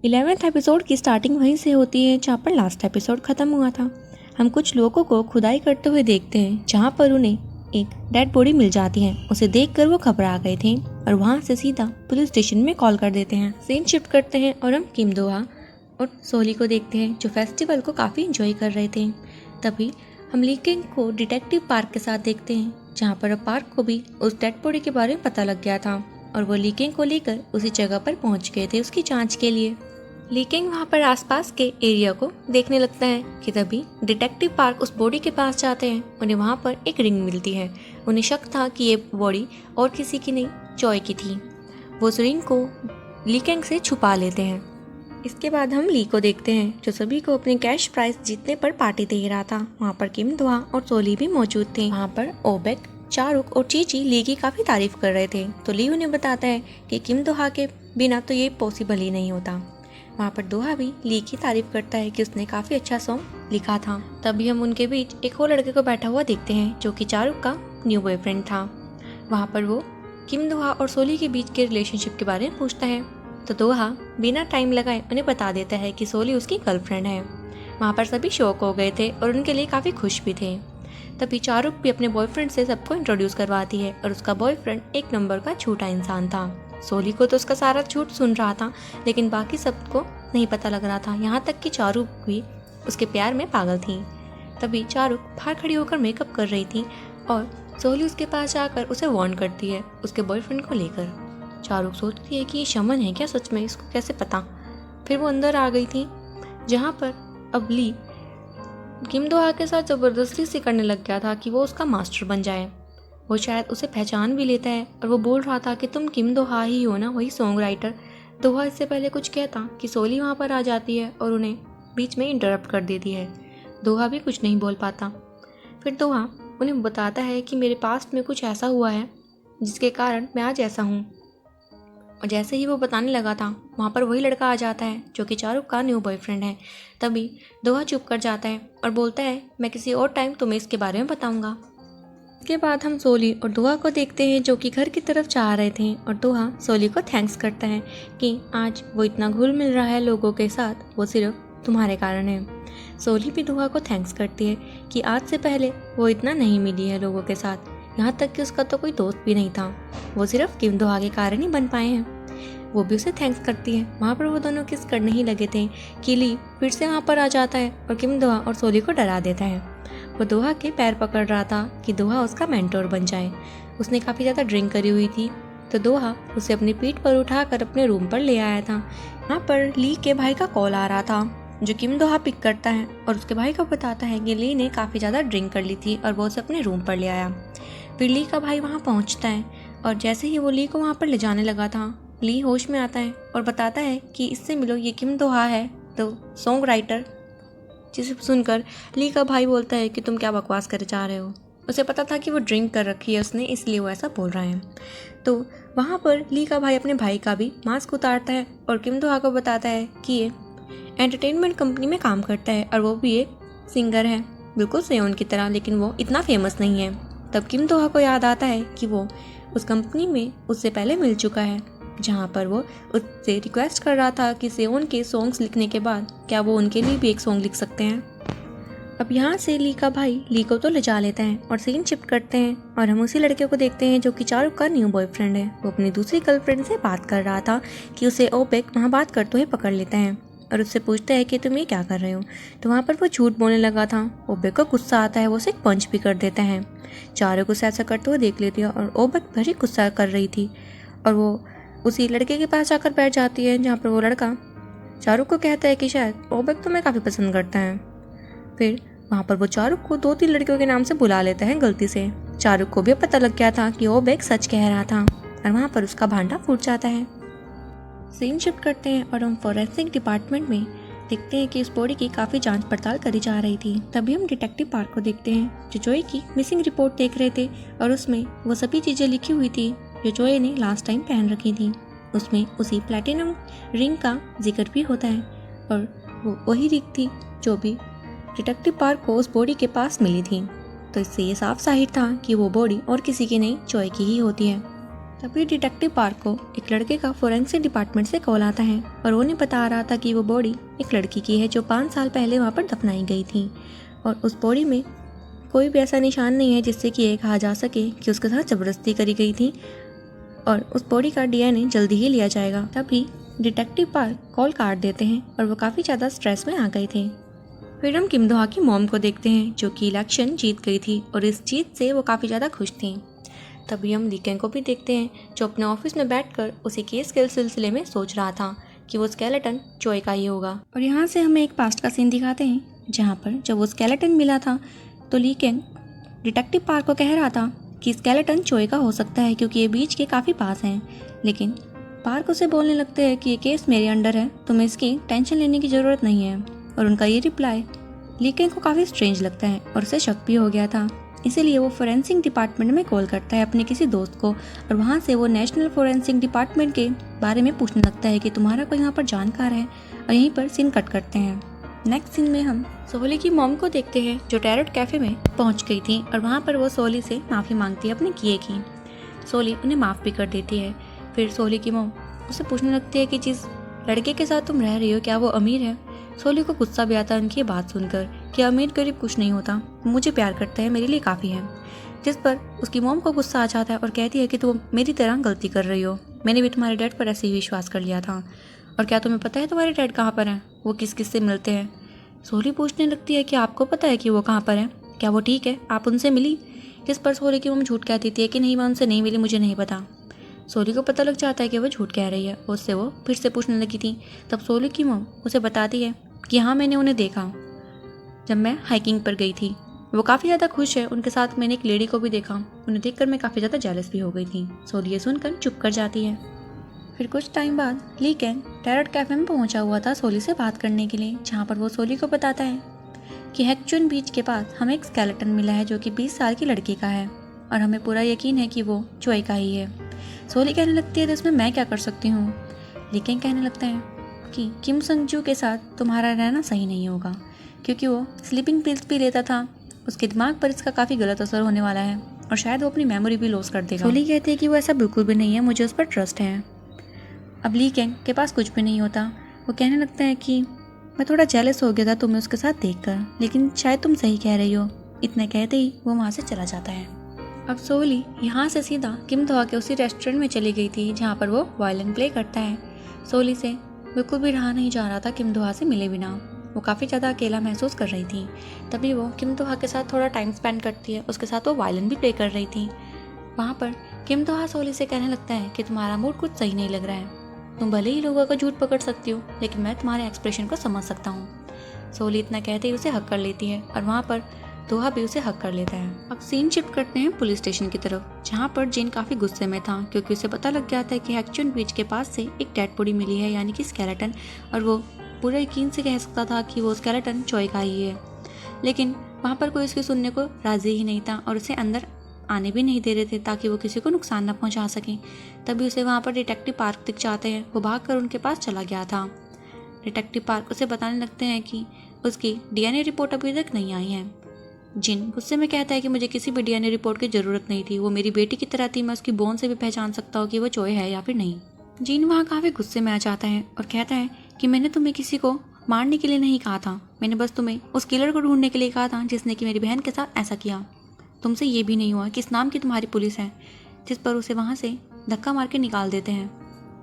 11वें episode की starting वहीं से होती है जहाँ पर लास्ट एपिसोड खत्म हुआ था। हम कुछ लोगों को खुदाई करते हुए देखते हैं जहाँ पर उन्हें एक डेड बॉडी मिल जाती है। उसे देखकर वो घबरा गए थे और वहाँ से सीधा पुलिस स्टेशन में कॉल कर देते हैं। सीन शिफ्ट करते हैं और हम किम दोहा और सोली को देखते हैं जो फेस्टिवल को काफ़ी इंजॉय कर रहे थे। तभी हम ली किंग को डिटेक्टिव पार्क के साथ देखते हैं जहाँ पर पार्क को भी उस डेड बॉडी के बारे में पता लग गया था और वो ली किंग को लेकर उसी जगह पर पहुँच गए थे उसकी जाँच के लिए। ली किंग वहाँ पर आसपास के एरिया को देखने लगता है कि तभी डिटेक्टिव पार्क उस बॉडी के पास जाते हैं। उन्हें वहाँ पर एक रिंग मिलती है। उन्हें शक था कि ये बॉडी और किसी की नहीं, जॉय की थी। वो उस रिंग को ली किंग से छुपा लेते हैं। इसके बाद हम ली को देखते हैं जो सभी को अपने कैश प्राइज जीतने पर पार्टी दे रहा था। वहाँ पर किम दोहा और सोली भी मौजूद थे। वहाँ पर ओबेक, चारुक और चीची ली की काफ़ी तारीफ कर रहे थे। तो ली उन्हें बताता है कि किम दोहा के बिना तो ये पॉसिबल ही नहीं होता। वहाँ पर दोहा भी ली की तारीफ करता है कि उसने काफ़ी अच्छा सॉन्ग लिखा था। तभी हम उनके बीच एक और लड़के को बैठा हुआ देखते हैं जो कि चारुक का न्यू बॉयफ्रेंड था। वहाँ पर वो किम दोहा और सोली के बीच के रिलेशनशिप के बारे में पूछता है तो दोहा बिना टाइम लगाए उन्हें बता देता है कि सोली उसकी गर्लफ्रेंड है। वहाँ पर सभी शॉक हो गए थे और उनके लिए काफ़ी खुश भी थे। तभी चारुक भी अपने बॉयफ्रेंड से सबको इंट्रोड्यूस करवाती है और उसका बॉयफ्रेंड एक नंबर का झूठा इंसान था। सोली को तो उसका सारा झूठ सुन रहा था लेकिन बाकी सबको नहीं पता लग रहा था, यहाँ तक कि चारुक भी उसके प्यार में पागल थी। तभी चारुक बाहर खड़ी होकर मेकअप कर रही थी और सोली उसके पास जाकर उसे वार्न करती है उसके बॉयफ्रेंड को लेकर। चारुक सोचती है कि ये शमन है क्या सच में, इसको कैसे पता। फिर वो अंदर आ गई थी जहाँ पर अब ली किम दोहा के साथ ज़बरदस्ती से करने लग गया था कि वो उसका मास्टर बन जाए। वो शायद उसे पहचान भी लेता है और वो बोल रहा था कि तुम किम दोहा ही हो ना, वही सॉन्ग राइटर। दोहा इससे पहले कुछ कहता कि सोली वहाँ पर आ जाती है और उन्हें बीच में इंटरप्ट कर देती है। दोहा भी कुछ नहीं बोल पाता। फिर दोहा उन्हें बताता है कि मेरे पास्ट में कुछ ऐसा हुआ है जिसके कारण मैं आज ऐसा हूँ। और जैसे ही वो बताने लगा था वहाँ पर वही लड़का आ जाता है जो कि चारुक का न्यू बॉयफ्रेंड है। तभी दोहा चुप कर जाता है और बोलता है मैं किसी और टाइम तुम्हें इसके बारे में बताऊँगा। इसके बाद हम सोली और दोहा को देखते हैं जो कि घर की तरफ जा रहे थे और दोहा सोली को थैंक्स करता है कि आज वो इतना घुल मिल रहा है लोगों के साथ, वो सिर्फ तुम्हारे कारण है। सोली भी दोहा को थैंक्स करती है कि आज से पहले वो इतना नहीं मिली है लोगों के साथ, यहाँ तक कि उसका तो कोई दोस्त भी नहीं था, वो सिर्फ किम दोहा के कारण ही बन पाए हैं। वो भी उसे थैंक्स करती है। वहाँ पर वो दोनों किस करने ही लगे थे कि ली फिर से वहाँ पर आ जाता है और किम दोहा और सोली को डरा देता है। वो दोहा के पैर पकड़ रहा था कि दोहा उसका मेंटोर बन जाए। उसने काफ़ी ज़्यादा ड्रिंक करी हुई थी तो दोहा उसे अपनी पीठ पर उठाकर अपने रूम पर ले आया था। वहाँ पर ली के भाई का कॉल आ रहा था जो किम दोहा पिक करता है और उसके भाई को बताता है कि ली ने काफ़ी ज़्यादा ड्रिंक कर ली थी और वो उसे अपने रूम पर ले आया। फिर ली का भाई वहाँ पहुँचता है और जैसे ही वो ली को वहाँ पर ले जाने लगा था ली होश में आता है और बताता है कि इससे मिलो, ये किम दोहा है तो सॉन्ग राइटर। जिसे सुनकर ली का भाई बोलता है कि तुम क्या बकवास करे जा रहे हो। उसे पता था कि वो ड्रिंक कर रखी है उसने, इसलिए वो ऐसा बोल रहा है। तो वहाँ पर ली का भाई अपने भाई का भी मास्क उतारता है और किम दोहा को बताता है कि ये एंटरटेनमेंट कंपनी में काम करता है और वो भी एक सिंगर है, बिल्कुल सेओन की तरह, लेकिन वो इतना फेमस नहीं है। तब किम दोहा को याद आता है कि वो उस कंपनी में उससे पहले मिल चुका है जहाँ पर वो उससे रिक्वेस्ट कर रहा था कि सेओन के सॉन्ग्स लिखने के बाद क्या वो उनके लिए भी एक सॉन्ग लिख सकते हैं। अब यहाँ से ली का भाई ली को तो ले जा लेता है और सीन शिफ्ट करते हैं और हम उसी लड़के को देखते हैं जो कि चारुक का न्यू बॉयफ्रेंड है। वो अपनी दूसरी गर्लफ्रेंड से बात कर रहा था कि उसे ओबेक वहाँ बात करते हुए पकड़ लेता है और उससे पूछता है कि तुम ये क्या कर रहे हो। तो वहाँ पर वो झूठ बोलने लगा था। ओबेक को गुस्सा आता है, वो उसे एक पंच भी कर देता है। चारुक उसे ऐसा करते हुए देख लेती है और ओबेक भरी गुस्सा कर रही थी और वो उसी लड़के के पास जाकर बैठ जाती है जहाँ पर वो लड़का चारुक को कहता है कि शायद ओबेक तुम्हें काफ़ी पसंद करता है। फिर वहाँ पर वो चारुक को 2-3 लड़कियों के नाम से बुला लेता है गलती से। चारुक को भी पता लग गया था कि ओबेक सच कह रहा था और वहाँ पर उसका भांडा फूट जाता है। सीन शिफ्ट करते हैं और हम फॉरेंसिक डिपार्टमेंट में देखते हैं कि इस बॉडी की काफ़ी जांच पड़ताल करी जा रही थी। तभी हम डिटेक्टिव पार्क को देखते हैं जो जॉय की मिसिंग रिपोर्ट देख रहे थे और उसमें वो सभी चीज़ें लिखी हुई थी जो जॉय ने लास्ट टाइम पहन रखी थी। उसमें उसी प्लैटिनम रिंग का जिक्र भी होता है और वो वही रिंग थी जो भी डिटेक्टिव पार्क को उस बॉडी के पास मिली थी। तो इससे ये साफ जाहिर था कि वो बॉडी और किसी की नहीं, जॉय की ही होती है। तभी डिटेक्टिव पार्क को एक लड़के का फोरेंसिक डिपार्टमेंट से कॉल आता है और वो उन्हें बता रहा था कि वो बॉडी एक लड़की की है जो 5 साल पहले वहाँ पर दफनाई गई थी और उस बॉडी में कोई भी ऐसा निशान नहीं है जिससे कि ये कहा जा सके कि उसके साथ ज़बरदस्ती करी गई थी और उस बॉडी का DNA जल्दी ही लिया जाएगा। तभी डिटेक्टिव पार्क कॉल काट देते हैं और वो काफ़ी ज़्यादा स्ट्रेस में आ गए थे। फिर हम किम दोहा की मॉम को देखते हैं जो कि इलेक्शन जीत गई थी और इस जीत से वो काफ़ी ज़्यादा खुश थी। तभी हम ली कैंग को भी देखते हैं जो अपने ऑफिस में बैठकर उसी केस के सिलसिले में सोच रहा था कि वो स्केलेटन चोय का ही होगा। और यहाँ से हमें एक पास्ट का सीन दिखाते हैं जहाँ पर जब वो स्केलेटन मिला था तो ली कैंग डिटेक्टिव पार्क को कह रहा था कि स्केलेटन चोय का हो सकता है क्योंकि ये बीच के काफ़ी पास हैं, लेकिन पार्क उसे बोलने लगते हैं कि ये केस मेरे अंडर है, तुम्हें इसकी टेंशन लेने की ज़रूरत नहीं है। और उनका ये रिप्लाई ली कैंग को काफ़ी स्ट्रेंज लगता है और उसे शक भी हो गया था। इसीलिए वो फोरेंसिक डिपार्टमेंट में कॉल करता है अपने किसी दोस्त को और वहाँ से वो नेशनल फोरेंसिक डिपार्टमेंट के बारे में पूछने लगता है कि तुम्हारा कोई यहाँ पर जानकार है और यहीं पर सीन कट करते हैं। नेक्स्ट सीन में हम सोली की मॉम को देखते हैं जो टैरोट कैफे में पहुँच गई थी और वहाँ पर वो सोली से माफ़ी मांगती है अपने किए की। सोली उन्हें माफ़ भी कर देती है। फिर सोली की मॉम उससे पूछने लगती है कि जिस लड़के के साथ तुम रह रही हो क्या वो अमीर है। सोली को गुस्सा भी आता है उनकी बात सुनकर कि अमीर गरीब कुछ नहीं होता, मुझे प्यार करता है मेरे लिए काफ़ी है। जिस पर उसकी मॉम को गुस्सा आ जाता है और कहती है कि तुम मेरी तरह गलती कर रही हो, मैंने भी तुम्हारे डैड पर ऐसे ही विश्वास कर लिया था। और क्या तुम्हें पता है तुम्हारे डैड कहाँ पर हैं, वो किस किस से मिलते हैं। सोली पूछने लगती है कि आपको पता है कि वो कहाँ पर है, क्या वो ठीक है, आप उनसे मिली। जिस पर सोली की मॉम झूठ कहती थी कि नहीं मैं उनसे नहीं मिली, मुझे नहीं पता। सोली को पता लग जाता है कि वो झूठ कह रही है, उससे वो फिर से पूछने लगी थी। तब सोली की मॉम उसे बताती है कि हाँ मैंने उन्हें देखा जब मैं हाइकिंग पर गई थी, वो काफ़ी ज़्यादा खुश है उनके साथ। मैंने एक लेडी को भी देखा, उन्हें देखकर मैं काफ़ी ज़्यादा जेलस भी हो गई थी। सोली ये सुनकर चुप कर जाती है। फिर कुछ टाइम बाद ली कैंग टैरोट कैफे में पहुंचा हुआ था सोली से बात करने के लिए, जहां पर वो सोली को बताता है कि हैक्चुन बीच के पास हमें एक स्केलेटन मिला है जो कि 20 साल की लड़की का है और हमें पूरा यकीन है कि वो चोय का ही है। सोली कहने लगती है तो इसमें मैं क्या कर सकती हूँ। ली कैंग कहने लगता है कि किम संगजू के साथ तुम्हारा रहना सही नहीं होगा क्योंकि वो स्लीपिंग पिल्स भी लेता था, उसके दिमाग पर इसका काफ़ी गलत असर होने वाला है और शायद वो अपनी मेमोरी भी लॉस कर देगा। सोली कहती है कि वो ऐसा बिल्कुल भी नहीं है, मुझे उस पर ट्रस्ट है। अब ली कैंग के पास कुछ भी नहीं होता, वो कहने लगता है कि मैं थोड़ा जेलस हो गया था तुम्हें उसके साथ देखकर, लेकिन शायद तुम सही कह रही हो। इतने कहते ही वो वहाँ से चला जाता है। अब सोली यहाँ से सीधा किम दोहा के उसी रेस्टोरेंट में चली गई थी जहाँ पर वो वायलिन प्ले करता है। सोली से बिल्कुल भी रहा नहीं जा रहा था किम दोहा से मिले बिना, वो काफ़ी ज़्यादा अकेला महसूस कर रही थी। तभी वो किम दोहा के साथ थोड़ा टाइम स्पेंड करती है, उसके साथ वो वायलिन भी प्ले कर रही थी। वहाँ पर किम दोहा सोली से कहने लगता है कि तुम्हारा मूड कुछ सही नहीं लग रहा है, तुम भले ही लोगों का झूठ पकड़ सकती हो लेकिन मैं तुम्हारे एक्सप्रेशन को समझ सकता हूँ। सोली इतना कहते ही उसे हक कर लेती है और वहाँ पर दोहा भी उसे हक कर लेता है। अब सीन शिफ्ट करते हैं पुलिस स्टेशन की तरफ, जहाँ पर जिन काफ़ी गुस्से में था क्योंकि उसे पता लग गया था कि हैक्चुन बीच के पास से एक डेड बॉडी मिली है यानी कि स्केलेटन, और वो पूरे यकीन से कह सकता था कि वो स्केलेटन चोय का ही है। लेकिन वहाँ पर कोई इसके सुनने को राजी ही नहीं था और उसे अंदर आने भी नहीं दे रहे थे ताकि वो किसी को नुकसान न पहुँचा सकें। तभी उसे वहाँ पर डिटेक्टिव पार्क दिख जाते हैं, वो भागकर उनके पास चला गया था। डिटेक्टिव पार्क उसे बताने लगते हैं कि उसकी DNA रिपोर्ट अभी तक नहीं आई है। जिन गुस्से में कहता है कि मुझे किसी भी DNA रिपोर्ट की ज़रूरत नहीं थी, वो मेरी बेटी की तरह थी, मैं उसकी बोन से भी पहचान सकता हूँ कि वो चोय है या फिर नहीं। जिन वहाँ काफ़ी गुस्से में आ जाता है और कहता है कि मैंने तुम्हें किसी को मारने के लिए नहीं कहा था, मैंने बस तुम्हें उस किलर को ढूंढने के लिए कहा था जिसने कि मेरी बहन के साथ ऐसा किया। तुमसे ये भी नहीं हुआ किस नाम की तुम्हारी पुलिस है। जिस पर उसे वहाँ से धक्का मार के निकाल देते हैं।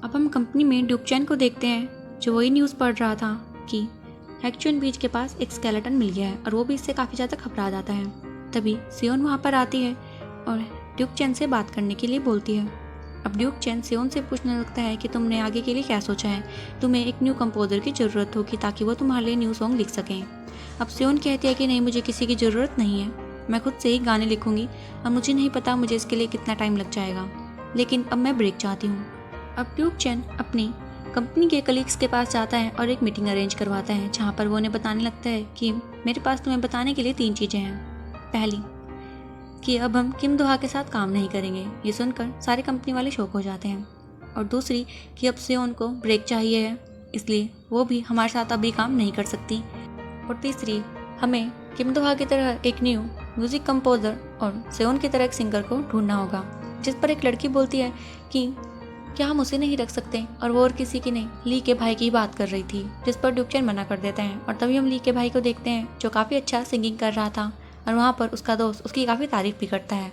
अब हम कंपनी में ड्यूक चैन को देखते हैं जो वही न्यूज़ पढ़ रहा था कि हैक्चुन बीच के पास एक स्केलेटन मिल गया है और वो भी इससे काफ़ी ज़्यादा घबरा जाता है। तभी सियोन वहाँ पर आती है और ड्यूक चैन से बात करने के लिए बोलती है। अब ड्यूक चैन सियोन से पूछने लगता है कि तुमने आगे के लिए क्या सोचा है, तुम्हें एक न्यू कंपोजर की ज़रूरत होगी ताकि वो तुम्हारे लिए न्यू सॉन्ग लिख सकें। अब सियोन कहती है कि नहीं, मुझे किसी की ज़रूरत नहीं है, मैं खुद से ही गाने लिखूंगी और मुझे नहीं पता मुझे इसके लिए कितना टाइम लग जाएगा, लेकिन अब मैं ब्रेक चाहती हूँ। अब ड्यूक चैन अपनी कंपनी के कलीग्स के पास जाता है और एक मीटिंग अरेंज करवाता है जहाँ पर वो उन्हें बताने लगता है कि मेरे पास तुम्हें बताने के लिए 3 चीज़ें हैं। पहली कि अब हम किम दोहा के साथ काम नहीं करेंगे, ये सुनकर सारे कंपनी वाले शौक हो जाते हैं। और दूसरी कि अब सियोन को ब्रेक चाहिए है, इसलिए वो भी हमारे साथ अभी काम नहीं कर सकती। और तीसरी, हमें किम दोहा की तरह एक न्यू म्यूज़िक कंपोजर और सियोन की तरह एक सिंगर को ढूंढना होगा। जिस पर एक लड़की बोलती है कि क्या हम उसे नहीं रख सकते, और वो और किसी की नहीं, ली के भाई की बात कर रही थी, जिस पर ड्यूक चैन मना कर देते हैं। और तभी हम ली के भाई को देखते हैं जो काफ़ी अच्छा सिंगिंग कर रहा था, और वहाँ पर उसका दोस्त उसकी काफ़ी तारीफ भी करता है।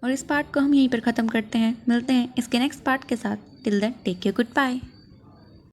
और इस पार्ट को हम यहीं पर ख़त्म करते हैं। मिलते हैं इसके नेक्स्ट पार्ट के साथ। Till then take care, good bye.